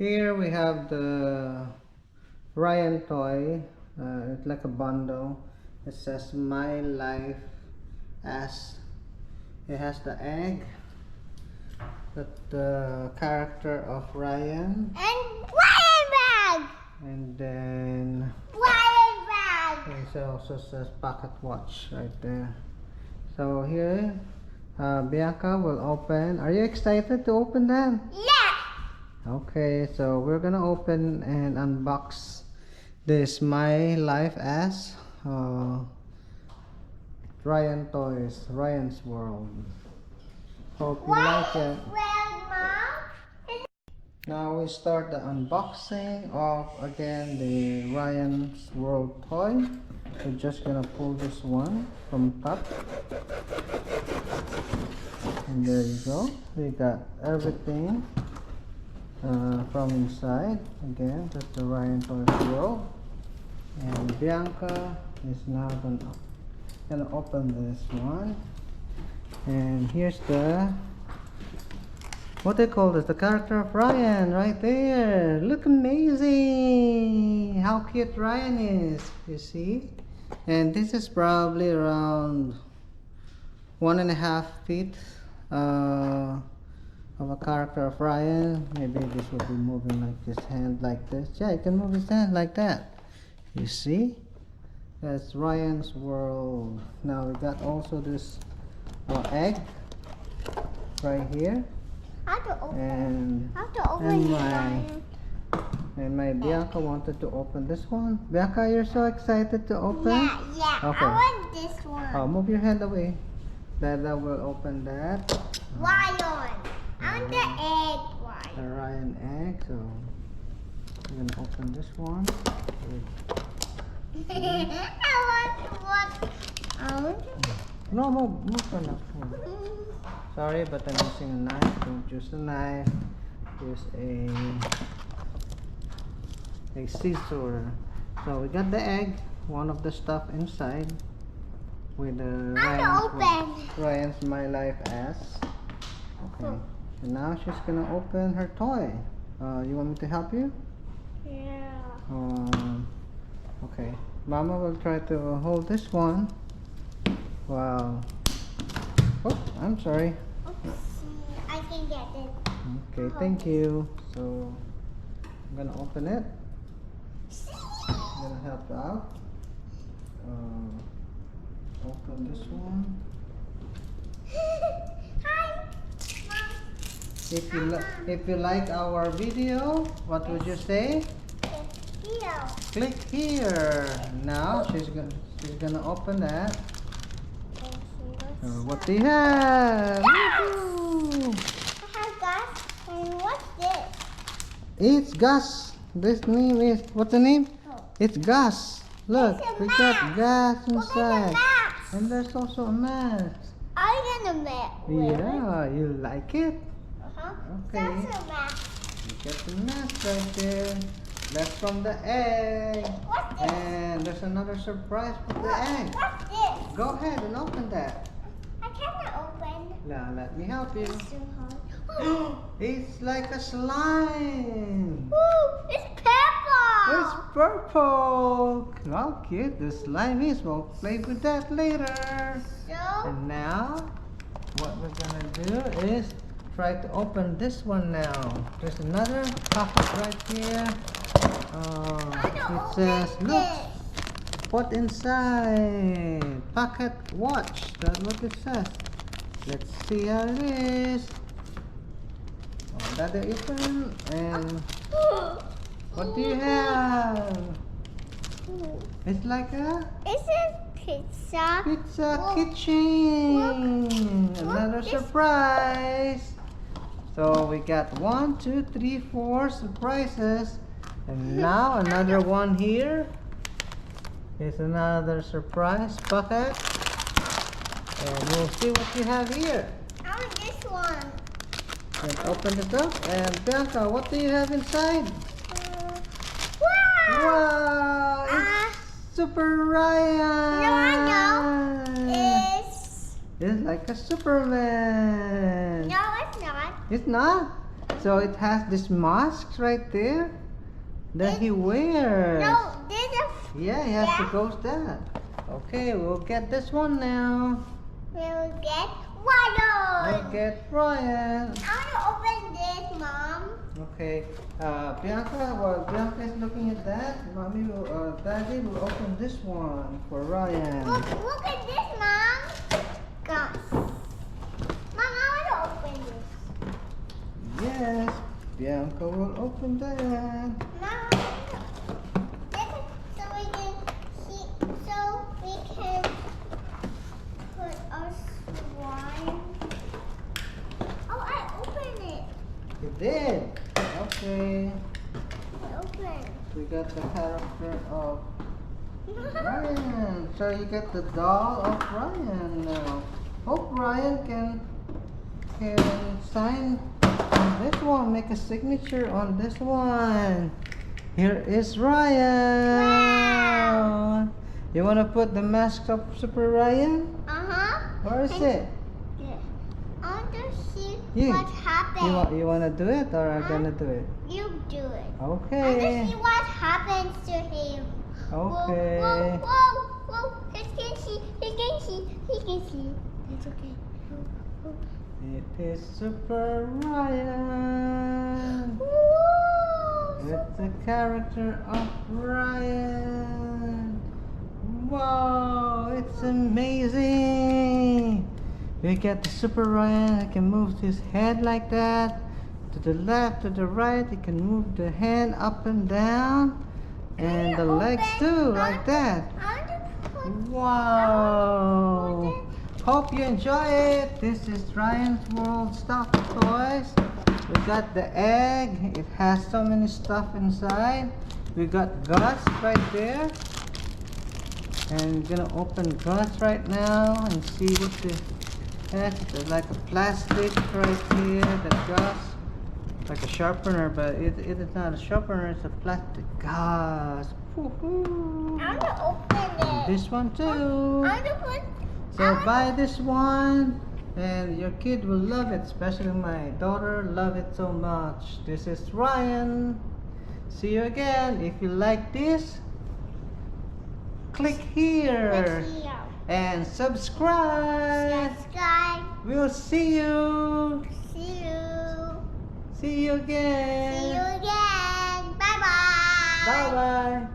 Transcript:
Here we have the Ryan toy. It's like a bundle. It says My Life as. It has the egg, the character of Ryan, And Ryan bag. and then Ryan bag. it also says pocket watch right there. So here, Bianca will open. Are you excited to open them? Yeah. Okay, so we're gonna open and unbox this My Life as Ryan Toys, Ryan's World. Hope you like it. Now we start the unboxing of again the Ryan's World toy. We're just gonna pull this one from top. And there you go. We got everything from inside. Again, that's the Ryan Toys World. And Bianca is now gonna open this one. And here's the, what they call this, the character of Ryan right there. Look amazing how cute Ryan is, you see. And this is probably around 1.5 feet of a character of Ryan. Maybe this will be moving like his hand like this. Yeah, you can move his hand like that, you see. That's Ryan's World. Now we got also this egg right here. How to open? And How to open my Bianca wanted to open this one. Bianca, you're so excited to open? Yeah. Okay. I want this one. Oh, move your hand away. Dada will open that. Ryan. I want the egg The one. Ryan egg. So we're gonna open this one. I want No, move on. Sorry, but I'm using a knife. Don't use a knife. Use a scissor. So we got the egg, one of the stuff inside with the Ryan's My Life as. Okay. And now she's gonna open her toy. You want me to help you? Yeah. Okay. Mama will try to hold this one. Wow. Oh, I'm sorry. I can get it. Okay, thank you. So I'm gonna open it. I'm gonna help you out. Open this one. Hi, Mom. If you like our video, what would you say? Here. Click here. Now she's gonna open that. What do you have? Woohoo! I have gas. And what's this? It's Gus. This name is, what's the name? Oh. It's Gus. Look, It's a we got mask. gas Look at the inside. mask. And there's also a mask. I'm gonna wear it. Yeah, you like it? Uh-huh. Okay. That's a mask. You get the mask right there. That's from the egg. What's this? And there's another surprise with the egg. What's this? Go ahead and open that. I cannot open. Now let me help you. It's too hard. It's like a slime. Ooh, it's purple. It's purple. How cute the slime is. We'll play with that later. So, And now, what we're gonna do is try to open this one now. There's another pocket right here. It says, look, what inside? Pocket watch. That's what it says. Let's see how it is. Oh, that they open. And what do you have? It's like a Is it pizza? pizza Look. kitchen. Look. Another Look, surprise. So we got 1, 2, 3, 4 surprises. And now another one here. Is another surprise bucket. And we'll see what you have here. I want this one. Let's open it up. And Bianca, what do you have inside? Wow! Wow! It's Super Ryan! No, I know. It's It's like a Superman. no, it's not. It's not? So it has this mask right there that he wears. No, this is. Yeah, he has to Yeah. go with that. Okay, we'll get this one now. We'll get water. We'll get Ryan. I want to open this, Mom. Okay, Bianca, while Bianca is looking at that, Daddy will open this one for Ryan. Look at this, Mom. Gosh. Mom, I want to open this. Yes, Bianca will open that. Mom, this is so we can see, so we can put our slime. Oh, I opened it. You did. Okay, I opened. we got the character of Ryan. So you get the doll of Ryan now. Hope Ryan can sign on this one, make a signature on this one. Here is Ryan. Wow. You want to put the mask of Super Ryan? Where is it? I want to see You- what happened. You want to do it or I'm gonna do it? You do it. I want to Okay. see what happens to him. Okay. Whoa, whoa, whoa. He can see. He can see. He can see. It's okay. It is Super Ryan. Whoa. It's the character of Ryan. Wow, it's amazing. We get the Super Ryan. He can move his head like that. To the left, to the right. He can move the hand up and down. And the legs too, like that. I want to put. Wow. Hope you enjoy it. This is Ryan's World Stuffed Toys. We got the egg. It has so many stuff inside. We got Gus right there. And we're gonna open Gus right now and see what the heck. There's like a plastic right here that Gus. Like a sharpener, but it is not a sharpener, it's a plastic Gus. Woohoo. I want to open it. This one too. I want to put. So buy this one and your kid will love it, especially my daughter love it so much. This is Ryan. See you again. If you like this, click here Let's see. and subscribe. Subscribe. We'll see you. See you. See you again. See you again. Bye bye. Bye bye.